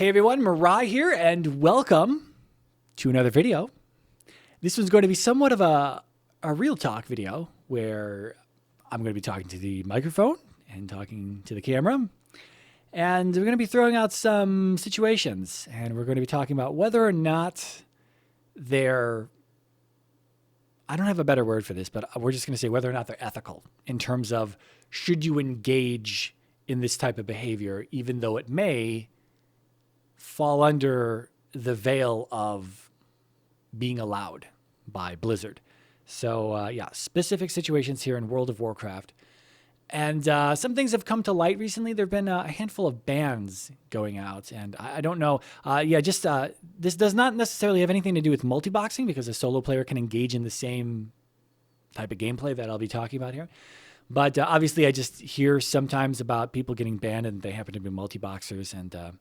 Hey everyone, Mirai here, and welcome to another video. This one's going to be somewhat of a real talk video where I'm going to be talking to the microphone and talking to the camera. And we're going to be throwing out some situations, and we're going to be talking about whether or not they're, I don't have a better word for this, but we're just going to say whether or not they're ethical in terms of should you engage in this type of behavior, even though it may fall under the veil of being allowed by Blizzard. So specific situations here in World of Warcraft. And some things have come to light recently. There have been a handful of bans going out, and I don't know. This does not necessarily have anything to do with multiboxing because a solo player can engage in the same type of gameplay that I'll be talking about here. But obviously, I just hear sometimes about people getting banned, and they happen to be multiboxers, and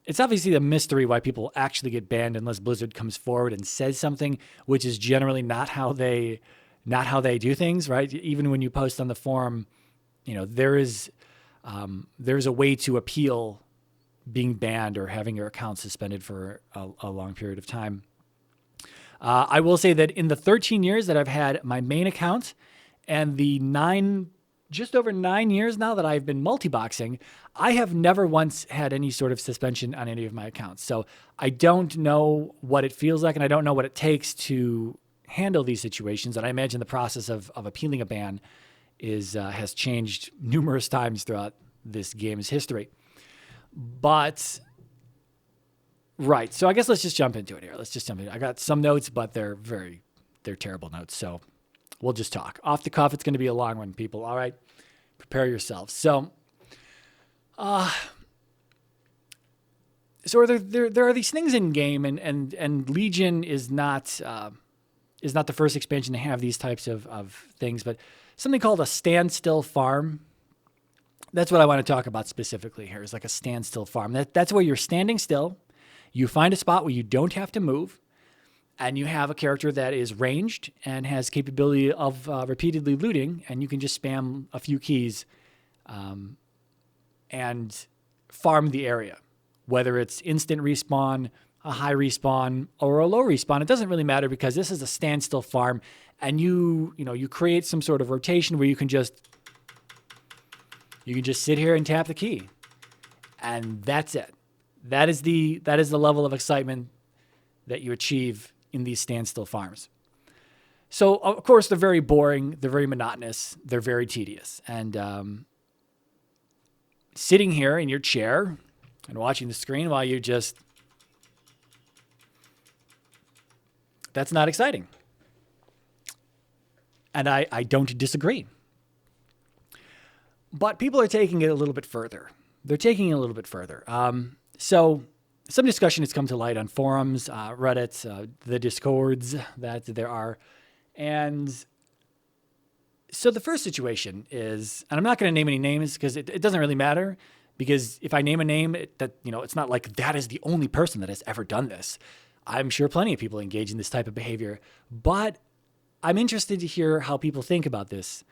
it's obviously a mystery why people actually get banned unless Blizzard comes forward and says something, which is generally not how they do things, right? Even when you post on the forum, there's a way to appeal being banned or having your account suspended for a long period of time. I will say that in the 13 years that I've had my main account and the just over 9 years now that I've been multiboxing, I have never once had any sort of suspension on any of my accounts. So I don't know what it feels like, and I don't know what it takes to handle these situations. And I imagine the process of appealing a ban has changed numerous times throughout this game's history. But right, so I guess let's just jump into it here. I got some notes, but they're terrible notes. So we'll just talk off the cuff. It's going to be a long one, people. All right, prepare yourselves. So, there are these things in game, and Legion is not the first expansion to have these types of things, but something called a standstill farm. That's what I want to talk about specifically here, is like a standstill farm. That's where you're standing still. You find a spot where you don't have to move, and you have a character that is ranged and has capability of repeatedly looting, and you can just spam a few keys and farm the area, whether it's instant respawn, a high respawn, or a low respawn. It doesn't really matter because this is a standstill farm, and you create some sort of rotation where you can just sit here and tap the key, and that's it. That is the level of excitement that you achieve in these standstill farms. So of course they're very boring, they're very monotonous, they're very tedious, and sitting here in your chair and watching the screen while you just that's not exciting. And I don't disagree. But people are taking it a little bit further. They're taking it a little bit further. So some discussion has come to light on forums, Reddit, the Discords that there are. And so the first situation is, and I'm not going to name any names because it doesn't really matter, because if I name a name, it's not like that is the only person that has ever done this. I'm sure plenty of people engage in this type of behavior, but I'm interested to hear how people think about this,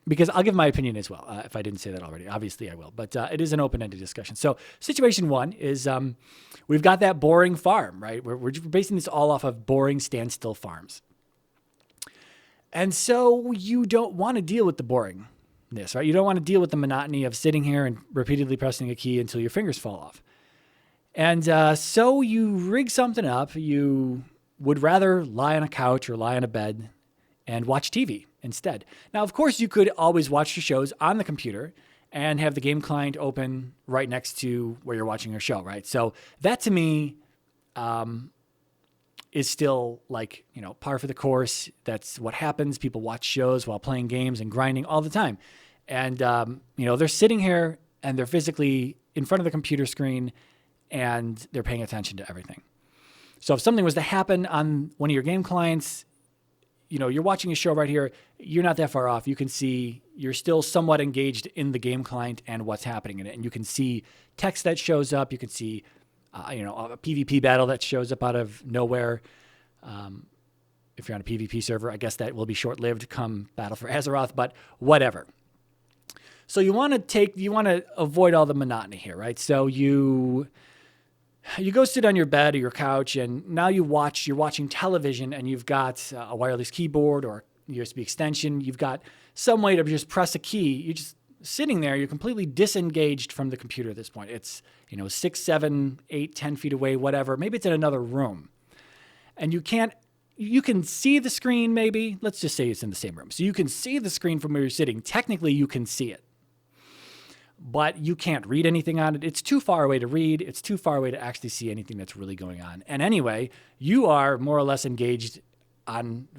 because I'll give my opinion as well. If I didn't say that already, obviously I will, but it is an open-ended discussion. So situation one is we've got that boring farm, right? We're basing this all off of boring standstill farms. And so you don't want to deal with the boringness, right? You don't want to deal with the monotony of sitting here and repeatedly pressing a key until your fingers fall off. And so you rig something up. You would rather lie on a couch or lie on a bed and watch TV instead. Now, of course, you could always watch your shows on the computer and have the game client open right next to where you're watching your show, right? So that to me is still like, par for the course. That's what happens. People watch shows while playing games and grinding all the time. And, they're sitting here and they're physically in front of the computer screen and they're paying attention to everything. So if something was to happen on one of your game clients, you're watching a show right here, you're not that far off. You can see you're still somewhat engaged in the game client and what's happening in it. And you can see text that shows up. You can see, a PvP battle that shows up out of nowhere. If you're on a PvP server, I guess that will be short-lived come Battle for Azeroth, but whatever. So you want to avoid all the monotony here, right? So you go sit on your bed or your couch, and now you're watching television, and you've got a wireless keyboard or USB extension. You've got some way to just press a key. You're just sitting there. You're completely disengaged from the computer at this point. It's 6, 7, 8, 10 feet away, whatever. Maybe it's in another room, and you can see the screen. Maybe let's just say it's in the same room, so you can see the screen from where you're sitting. Technically, you can see it, but you can't read anything on it. It's too far away to read. It's too far away to actually see anything that's really going on. And anyway, you are more or less engaged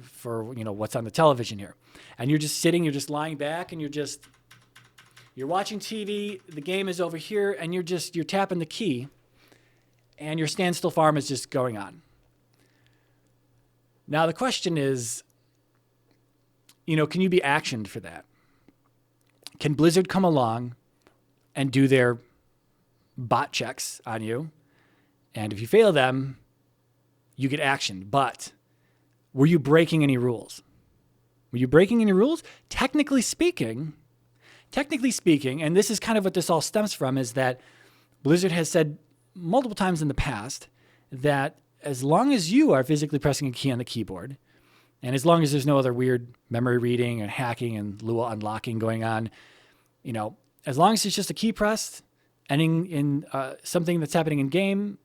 for what's on the television here. And you're just sitting, you're just lying back, and you're watching TV. The game is over here, and you're tapping the key, and your standstill farm is just going on. Now the question is, can you be actioned for that? Can Blizzard come along and do their bot checks on you? And if you fail them, you get actioned. But were you breaking any rules? Were you breaking any rules? Technically speaking, and this is kind of what this all stems from, is that Blizzard has said multiple times in the past that as long as you are physically pressing a key on the keyboard, and as long as there's no other weird memory reading and hacking and Lua unlocking going on, as long as it's just a key pressed, ending in something that's happening in game,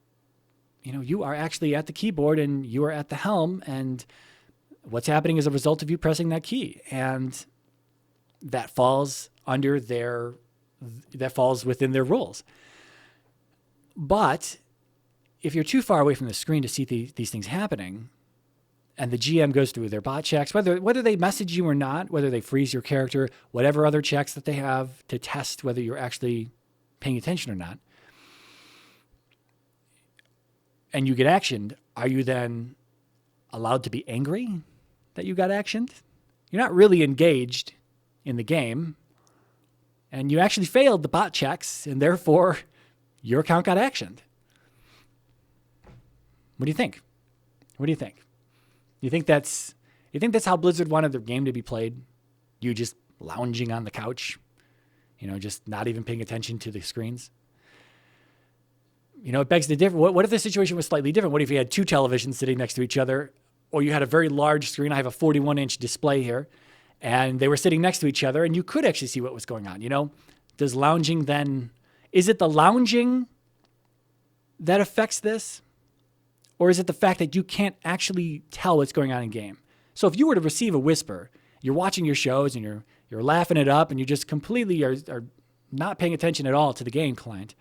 you are actually at the keyboard and you are at the helm, and what's happening is a result of you pressing that key, and that falls within their rules. But if you're too far away from the screen to see these things happening, and the GM goes through their bot checks, whether they message you or not, whether they freeze your character, whatever other checks that they have to test whether you're actually paying attention or not, and you get actioned, are you then allowed to be angry that you got actioned? You're not really engaged in the game, and you actually failed the bot checks, and therefore your account got actioned. What do you think? You think that's how Blizzard wanted their game to be played? You just lounging on the couch, just not even paying attention to the screens? It begs the difference. What if the situation was slightly different? What if you had two televisions sitting next to each other, or you had a very large screen? I have a 41-inch display here, and they were sitting next to each other, and you could actually see what was going on. Does lounging then, is it the lounging that affects this? Or is it the fact that you can't actually tell what's going on in game? So if you were to receive a whisper, you're watching your shows and you're laughing it up, and you just completely are not paying attention at all to the game client,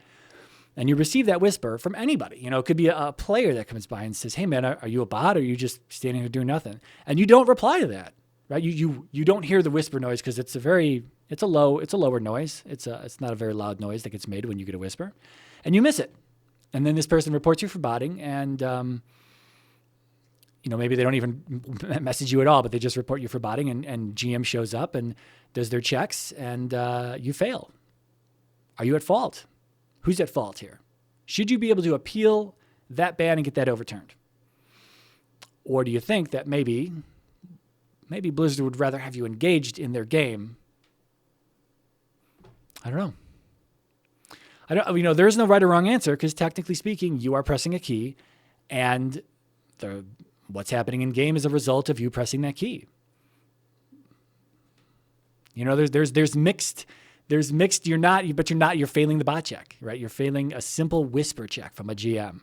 and you receive that whisper from anybody. It could be a player that comes by and says, "Hey man, are you a bot, or are you just standing here doing nothing?" And you don't reply to that, right? You don't hear the whisper noise because it's a lower noise. It's not a very loud noise that gets made when you get a whisper, and you miss it. And then this person reports you for botting, and maybe they don't even message you at all, but they just report you for botting, and GM shows up and does their checks, and you fail. Are you at fault? Who's at fault here? Should you be able to appeal that ban and get that overturned? Or do you think that maybe Blizzard would rather have you engaged in their game? I don't know. There's no right or wrong answer, because technically speaking, you are pressing a key, and what's happening in game is a result of you pressing that key. There's mixed. You're failing the bot check, right? You're failing a simple whisper check from a GM.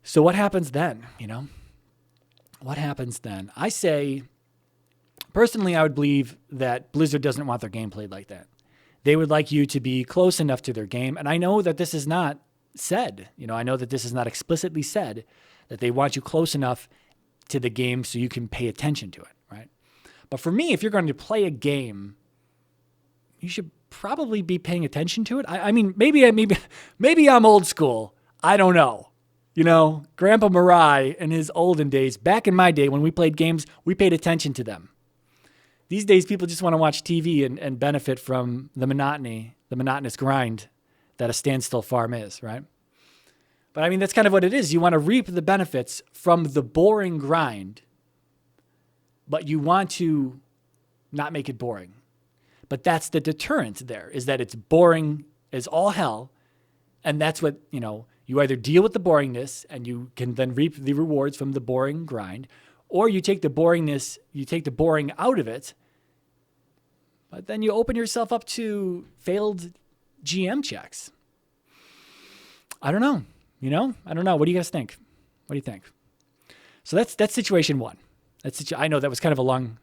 So what happens then? What happens then? I say, personally, I would believe that Blizzard doesn't want their game played like that. They would like you to be close enough to their game. And I know that this is not said. I know that this is not explicitly said, that they want you close enough to the game so you can pay attention to it, right? But for me, if you're going to play a game, you should probably be paying attention to it. I mean, maybe I'm old school. I don't know. Grandpa Marai in his olden days, back in my day when we played games, we paid attention to them. These days, people just want to watch TV and benefit from the monotonous grind that a standstill farm is, right? But I mean, that's kind of what it is. You want to reap the benefits from the boring grind, but you want to not make it boring. But that's the deterrent there, is that it's boring as all hell. And that's what, you either deal with the boringness and you can then reap the rewards from the boring grind, or you take the boring out of it, but then you open yourself up to failed GM checks. I don't know. I don't know. What do you guys think? What do you think? So that's situation one. I know that was kind of a long,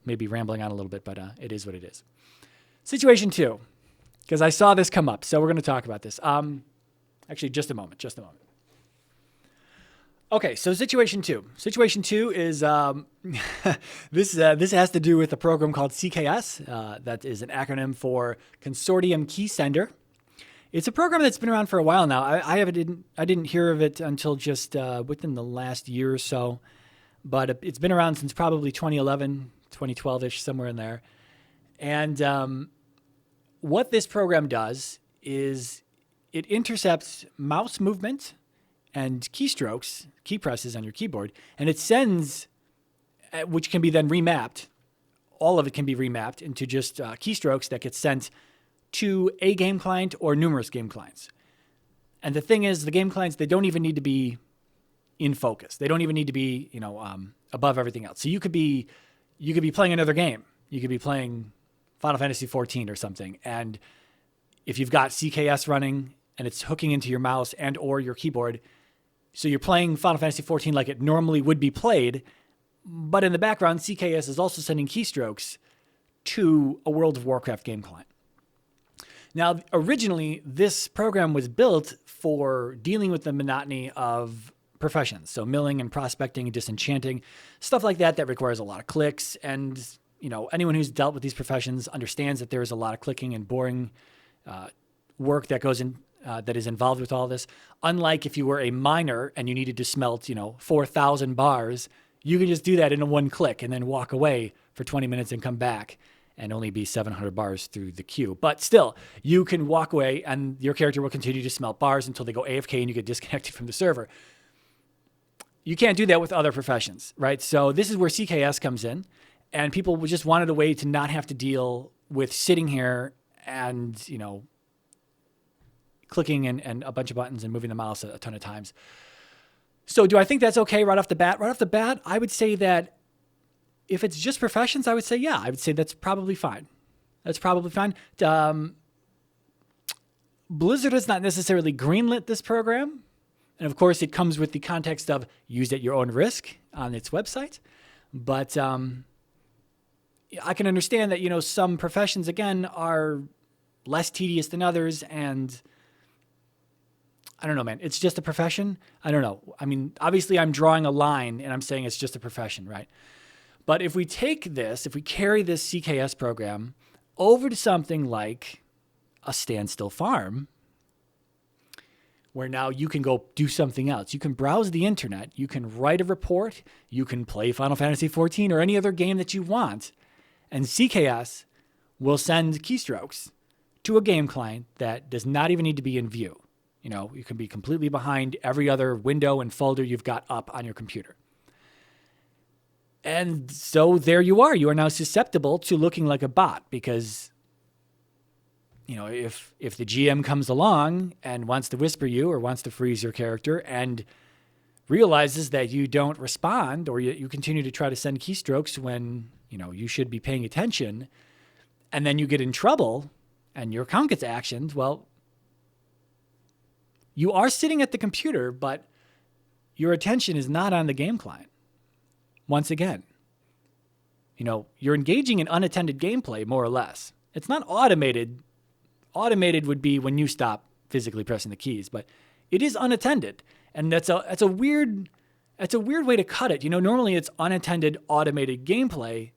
maybe rambling on a little bit, but it is what it is. Situation two, because I saw this come up, so we're going to talk about this. Actually, just a moment. Okay, so situation two. Situation two is this has to do with a program called CKS. That is an acronym for Consortium Key Sender. It's a program that's been around for a while now. I didn't hear of it until just within the last year or so, but it's been around since probably 2011, 2012-ish, somewhere in there. And what this program does is it intercepts mouse movement and keystrokes, key presses on your keyboard, and it sends, which can be then remapped. All of it can be remapped into just keystrokes that get sent to a game client or numerous game clients. And the thing is, the game clients, they don't even need to be in focus. They don't even need to be, above everything else. So you could be playing another game. You could be playing Final Fantasy 14 or something. And if you've got CKS running and it's hooking into your mouse and or your keyboard, so you're playing Final Fantasy 14 like it normally would be played, but in the background, CKS is also sending keystrokes to a World of Warcraft game client. Now, originally, this program was built for dealing with the monotony of professions. So milling and prospecting and disenchanting, stuff like that requires a lot of clicks. And, anyone who's dealt with these professions understands that there is a lot of clicking and boring work that goes in, that is involved with all this. Unlike if you were a miner and you needed to smelt, 4,000 bars, you can just do that in one click and then walk away for 20 minutes and come back and only be 700 bars through the queue. But still, you can walk away and your character will continue to smelt bars until they go AFK and you get disconnected from the server. You can't do that with other professions, right? So this is where CKS comes in, and people just wanted a way to not have to deal with sitting here and, clicking and a bunch of buttons and moving the mouse a ton of times. So do I think that's okay right off the bat? Right off the bat, I would say that if it's just professions, I would say, yeah, I would say that's probably fine. That's probably fine. Blizzard has not necessarily greenlit this program. And of course, it comes with the context of use at your own risk on its website. But I can understand that, some professions, again, are less tedious than others. And I don't know, man. It's just a profession. I don't know. I mean, obviously, I'm drawing a line and I'm saying it's just a profession, right? But if we carry this CKS program over to something like a standstill farm, where now you can go do something else. You can browse the internet. You can write a report. You can play Final Fantasy 14 or any other game that you want. And CKS will send keystrokes to a game client that does not even need to be in view. You can be completely behind every other window and folder you've got up on your computer. And so there you are. You are now susceptible to looking like a bot because if the GM comes along and wants to whisper you or wants to freeze your character and realizes that you don't respond or you continue to try to send keystrokes when, you should be paying attention, and then you get in trouble and your account gets actioned, well, you are sitting at the computer, but your attention is not on the game client. Once again, you're engaging in unattended gameplay, more or less. It's not automated. Automated would be when you stop physically pressing the keys, but it is unattended. And that's a weird way to cut it. Normally it's unattended automated gameplay,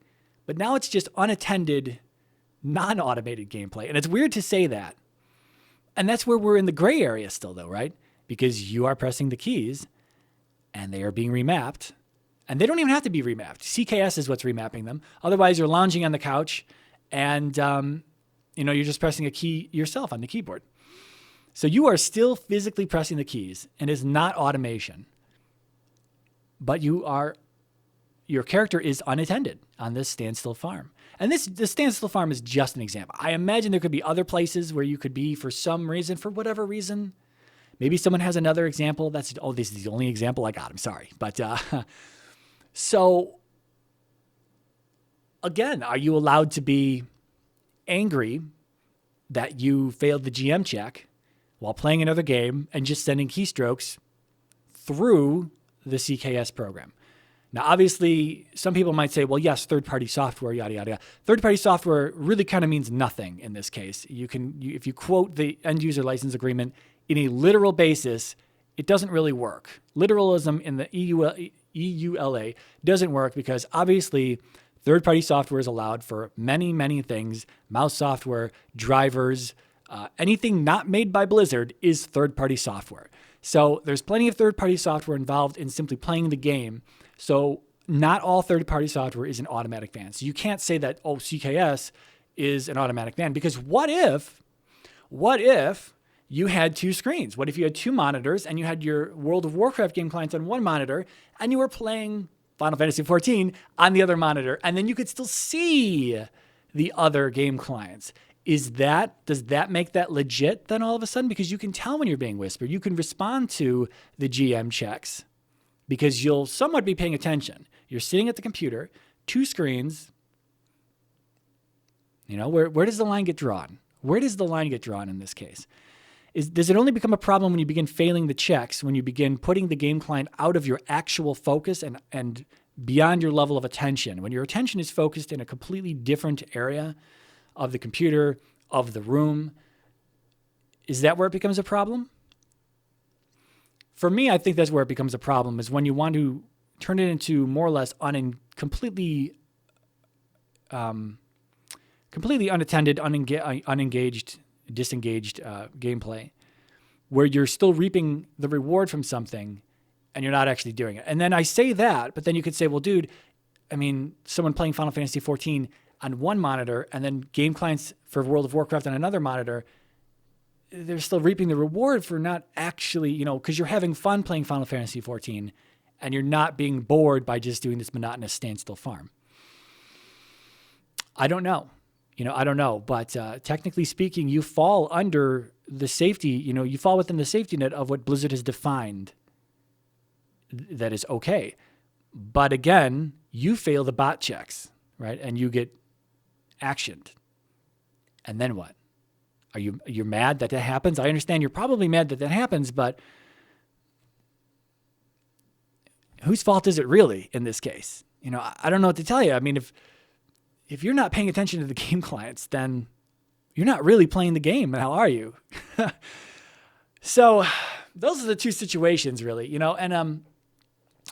but now it's just unattended non-automated gameplay. And it's weird to say that. And that's where we're in the gray area still though, right? Because you are pressing the keys and they are being remapped. And they don't even have to be remapped. CKS is what's remapping them. Otherwise, you're lounging on the couch and, you're just pressing a key yourself on the keyboard. So you are still physically pressing the keys and it's not automation. But you are your character is unattended on this standstill farm. And the standstill farm is just an example. I imagine there could be other places where you could be for some reason, for whatever reason. Maybe someone has another example. This is the only example I got. I'm sorry. But so again, are you allowed to be angry that you failed the GM check while playing another game and just sending keystrokes through the CKS program? Now, obviously, some people might say, well, yes, third-party software, yada, yada, yada. Third-party software really kind of means nothing in this case. If you quote the end-user license agreement in a literal basis, it doesn't really work. Literalism in the EULA doesn't work because obviously third-party software is allowed for many, many things. Mouse software, drivers, anything not made by Blizzard is third-party software. So there's plenty of third-party software involved in simply playing the game. So not all third-party software is an automatic ban. So you can't say that, oh, CKS is an automatic ban, because what if you had two screens? What if you had two monitors and you had your World of Warcraft game clients on one monitor and you were playing Final Fantasy XIV on the other monitor, and then you could still see the other game clients? Does that make that legit then all of a sudden? Because you can tell when you're being whispered. You can respond to the GM checks because you'll somewhat be paying attention. You're sitting at the computer, two screens. Where does the line get drawn? Where does the line get drawn in this case? Does it only become a problem when you begin failing the checks, when you begin putting the game client out of your actual focus and beyond your level of attention? When your attention is focused in a completely different area of the computer, of the room, is that where it becomes a problem? For me, I think that's where it becomes a problem, is when you want to turn it into more or less completely unattended, unengaged, disengaged gameplay, where you're still reaping the reward from something and you're not actually doing it. And then I say that, but then you could say, well, dude, someone playing Final Fantasy XIV on one monitor and then game clients for World of Warcraft on another monitor, they're still reaping the reward for not actually, because you're having fun playing Final Fantasy XIV and you're not being bored by just doing this monotonous standstill farm. I don't know. I don't know. But technically speaking, you fall under the safety, you fall within the safety net of what Blizzard has defined that is okay. But again, you fail the bot checks, right? And you get actioned. And then what? You're mad that happens? I understand you're probably mad that happens, but whose fault is it really in this case? I don't know what to tell you. If you're not paying attention to the game clients, then you're not really playing the game. How are you? So those are the two situations really, and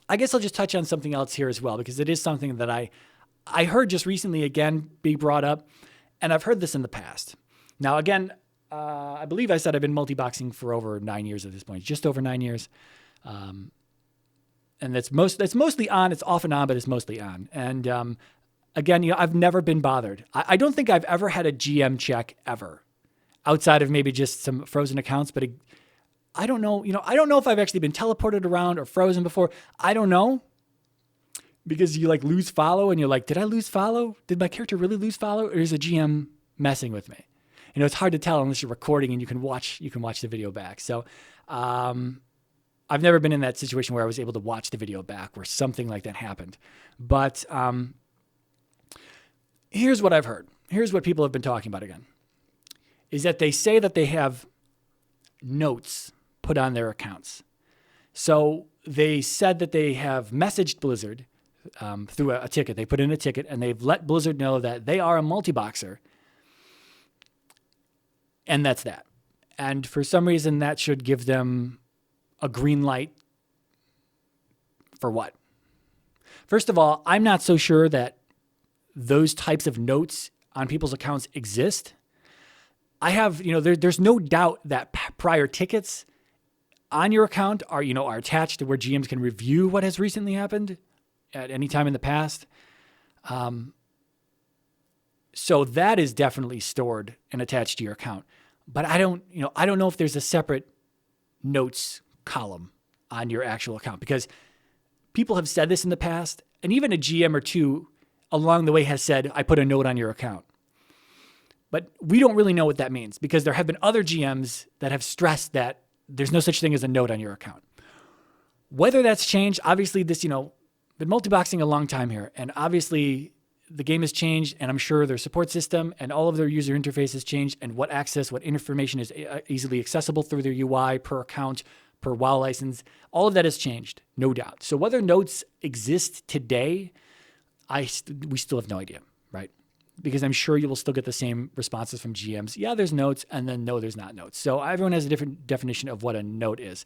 I guess I'll just touch on something else here as well, because it is something that I heard just recently again be brought up, and I've heard this in the past. Now, again, I believe I said I've been multiboxing for over 9 years at this point, just over 9 years. And that's mostly on. It's off and on, but it's mostly on. And again, I've never been bothered. I don't think I've ever had a GM check ever, outside of maybe just some frozen accounts. But I don't know. I don't know if I've actually been teleported around or frozen before. I don't know. Because you lose follow and you're like, did I lose follow? Did my character really lose follow? Or is a GM messing with me? It's hard to tell unless you're recording and you can watch the video back. So I've never been in that situation where I was able to watch the video back where something like that happened. But here's what I've heard. Here's what people have been talking about again, is that they say that they have notes put on their accounts. So they said that they have messaged Blizzard through a ticket. They put in a ticket and they've let Blizzard know that they are a multiboxer. And that's that. And for some reason, that should give them a green light for what? First of all, I'm not so sure that those types of notes on people's accounts exist. I have, there's no doubt that prior tickets on your account are attached to where GMs can review what has recently happened at any time in the past. So that is definitely stored and attached to your account. But I don't know if there's a separate notes column on your actual account, because people have said this in the past And even a GM or two along the way has said, I put a note on your account. But we don't really know what that means because there have been other GMs that have stressed that there's no such thing as a note on your account. Whether that's changed, obviously this, been multiboxing a long time here. And obviously the game has changed, and I'm sure their support system and all of their user interface has changed, and what information is easily accessible through their UI per account, per WoW license, all of that has changed, no doubt. So whether notes exist today, we still have no idea, right? Because I'm sure you will still get the same responses from GMs. Yeah, there's notes, and then no, there's not notes. So everyone has a different definition of what a note is.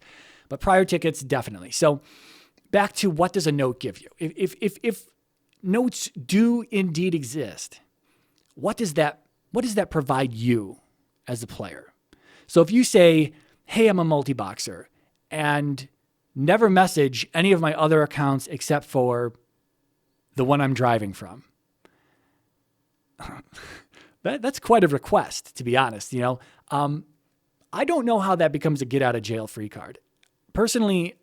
But prior tickets, definitely. So back to what does a note give you? If notes do indeed exist, what does that provide you as a player? So if you say, hey, I'm a multiboxer, and never message any of my other accounts except for the one I'm driving from, that's quite a request, to be honest. I don't know how that becomes a get out of jail free card. Personally,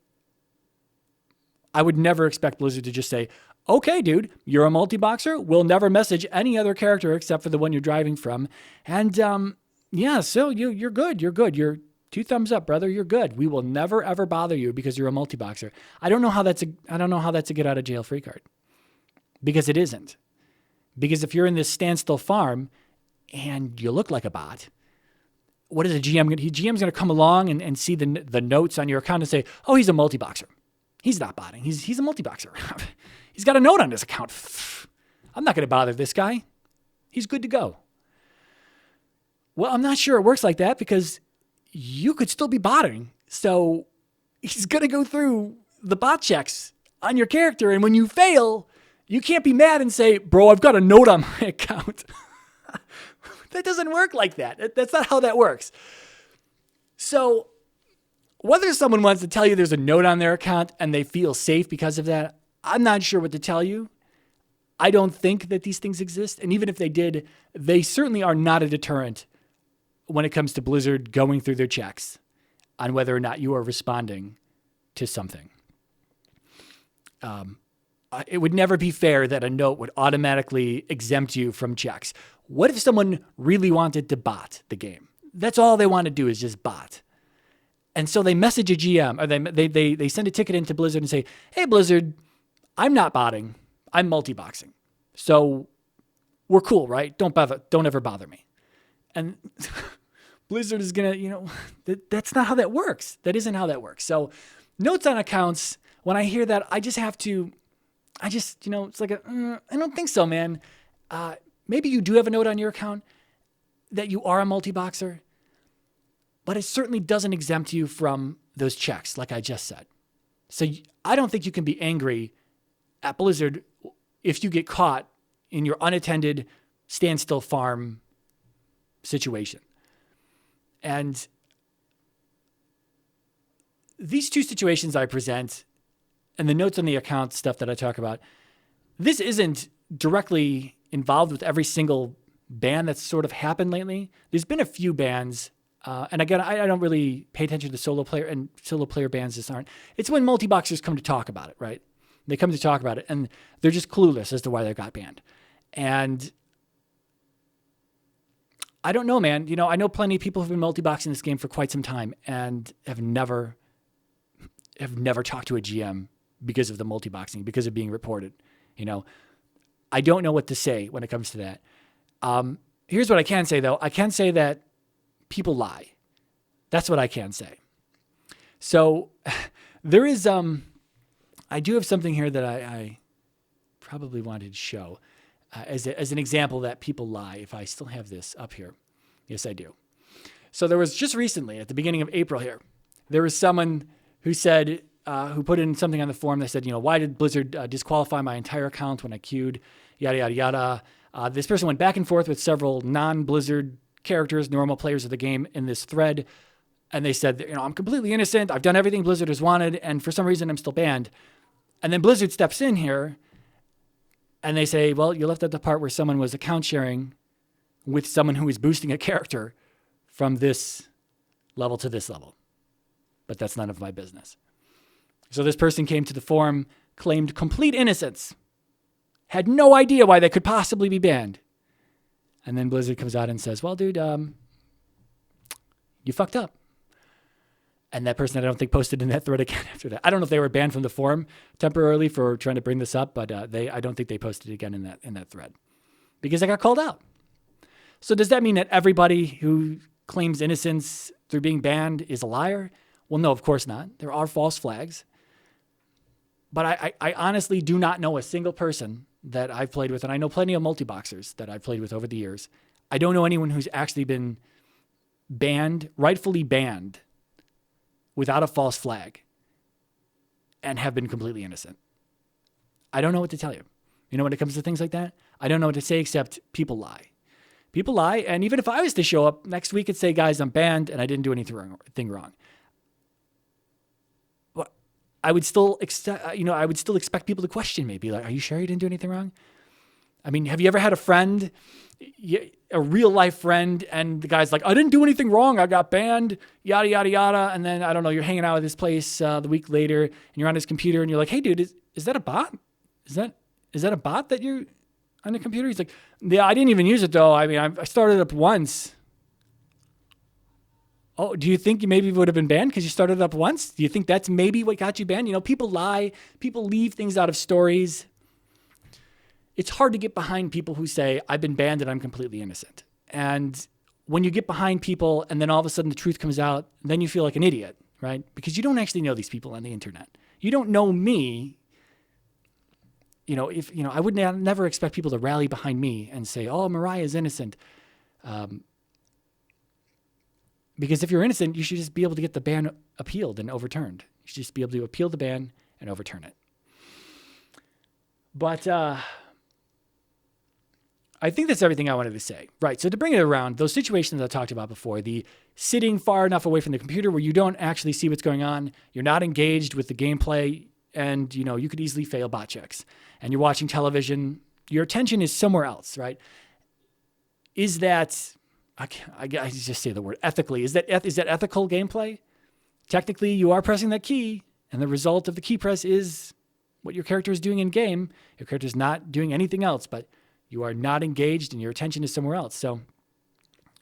I would never expect Blizzard to just say, okay, dude, you're a multiboxer. We'll never message any other character except for the one you're driving from. And so you're good. You're 2 thumbs up, brother. You're good. We will never ever bother you because you're a multiboxer. I don't know how that's a get out of jail free card, because it isn't. Because if you're in this standstill farm and you look like a bot, what is a GM going to do? GM's going to come along and see the notes on your account and say, oh, he's a multiboxer. He's not botting. He's a multiboxer. He's got a note on his account. I'm not going to bother this guy. He's good to go. Well, I'm not sure it works like that, because you could still be botting. So he's going to go through the bot checks on your character. And when you fail, you can't be mad and say, bro, I've got a note on my account. That doesn't work like that. That's not how that works. So whether someone wants to tell you there's a note on their account and they feel safe because of that, I'm not sure what to tell you. I don't think that these things exist. And even if they did, they certainly are not a deterrent when it comes to Blizzard going through their checks on whether or not you are responding to something. It would never be fair that a note would automatically exempt you from checks. What if someone really wanted to bot the game? That's all they want to do is just bot. And so they message a GM, or they send a ticket into Blizzard and say, hey, Blizzard, I'm not botting. I'm multiboxing. So we're cool, right? Don't ever bother me. And Blizzard is going to, that's not how that works. That isn't how that works. So notes on accounts, when I hear that, it's like I don't think so, man. Maybe you do have a note on your account that you are a multiboxer, but it certainly doesn't exempt you from those checks, like I just said. So I don't think you can be angry at Blizzard if you get caught in your unattended standstill farm situation. And these two situations I present and the notes on the account stuff that I talk about, this isn't directly involved with every single ban that's sort of happened lately. There's been a few bans. And again, I don't really pay attention to solo player bans. Just aren't. It's when multiboxers come to talk about it, right? They come to talk about it, and they're just clueless as to why they got banned. And I don't know, man. I know plenty of people who've been multiboxing this game for quite some time and have never talked to a GM because of the multiboxing, because of being reported. I don't know what to say when it comes to that. Here's what I can say, though. I can say that people lie. That's what I can say. So there is, I do have something here that I probably wanted to show as an example that people lie. If I still have this up here. Yes, I do. So there was just recently, at the beginning of April here, there was someone who said, who put in something on the forum that said, why did Blizzard disqualify my entire account when I queued, yada, yada, yada. This person went back and forth with several non-Blizzard characters, normal players of the game in this thread. And they said, I'm completely innocent. I've done everything Blizzard has wanted. And for some reason, I'm still banned. And then Blizzard steps in here and they say, well, you left out the part where someone was account sharing with someone who was boosting a character from this level to this level. But that's none of my business. So this person came to the forum, claimed complete innocence, had no idea why they could possibly be banned. And then Blizzard comes out and says, well, dude, you fucked up. And that person, I don't think, posted in that thread again after that. I don't know if they were banned from the forum temporarily for trying to bring this up, but I don't think they posted again in that thread because they got called out. So does that mean that everybody who claims innocence through being banned is a liar? Well, no, of course not. There are false flags. But I honestly do not know a single person that I've played with, and I know plenty of multiboxers that I've played with over the years. I don't know anyone who's actually been banned, rightfully banned, without a false flag and have been completely innocent. I don't know what to tell you. You know, when it comes to things like that, I don't know what to say except people lie. People lie, and even if I was to show up next week and say, guys, I'm banned and I didn't do anything wrong, well, I would still expect people to question me, be like, are you sure you didn't do anything wrong? I mean, have you ever had a friend, a real life friend, and the guy's like, I didn't do anything wrong, I got banned, yada, yada, yada. And then, I don't know, you're hanging out at this place the week later, and you're on his computer, and you're like, hey, dude, is that a bot? Is that a bot that you're on the computer? He's like, yeah, I didn't even use it, though. I mean, I started up once. Oh, do you think you maybe would have been banned because you started up once? Do you think that's maybe what got you banned? You know, people lie. People leave things out of stories. It's hard to get behind people who say, I've been banned and I'm completely innocent. And when you get behind people and then all of a sudden the truth comes out, then you feel like an idiot, right? Because you don't actually know these people on the internet. You don't know me. You know, I would never expect people to rally behind me and say, oh, Mariah is innocent. Because if you're innocent, you should just be able to get the ban appealed and overturned. You should just be able to appeal the ban and overturn it. But I think that's everything I wanted to say. Right, so to bring it around, those situations I talked about before, the sitting far enough away from the computer where you don't actually see what's going on, you're not engaged with the gameplay, and you could easily fail bot checks. And you're watching television, your attention is somewhere else, right? Is that... I just say the word ethically. Is that ethical gameplay? Technically, you are pressing that key, and the result of the key press is what your character is doing in game. Your character is not doing anything else, but you are not engaged, and your attention is somewhere else. So,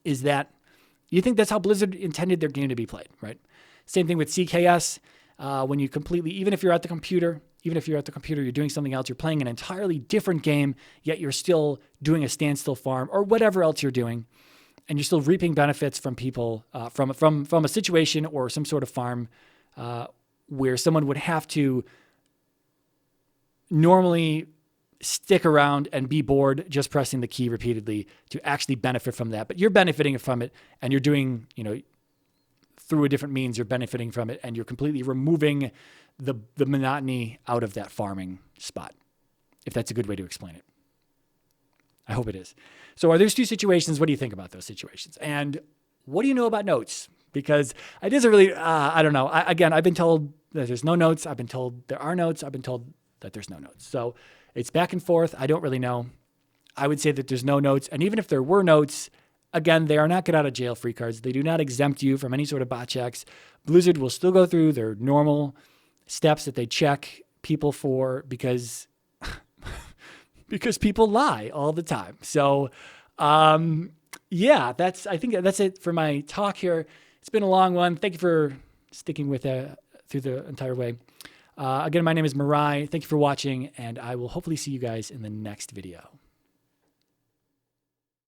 you think that's how Blizzard intended their game to be played, right? Same thing with CKS. When you completely, even if you're at the computer, you're doing something else. You're playing an entirely different game, yet you're still doing a standstill farm or whatever else you're doing. And you're still reaping benefits from people, from a situation or some sort of farm where someone would have to normally stick around and be bored just pressing the key repeatedly to actually benefit from that. But you're benefiting from it, and you're doing, through a different means, you're benefiting from it, and you're completely removing the monotony out of that farming spot, if that's a good way to explain it. I hope it is. So are those two situations? What do you think about those situations? And what do you know about notes? Because it isn't really, I don't know. I've been told that there's no notes. I've been told there are notes. I've been told that there's no notes. So it's back and forth. I don't really know. I would say that there's no notes. And even if there were notes, again, they are not get out of jail free cards. They do not exempt you from any sort of bot checks. Blizzard will still go through their normal steps that they check people for because people lie all the time. So, I think that's it for my talk here. It's been a long one. Thank you for sticking with through the entire way. Again, my name is Mariah. Thank you for watching, and I will hopefully see you guys in the next video.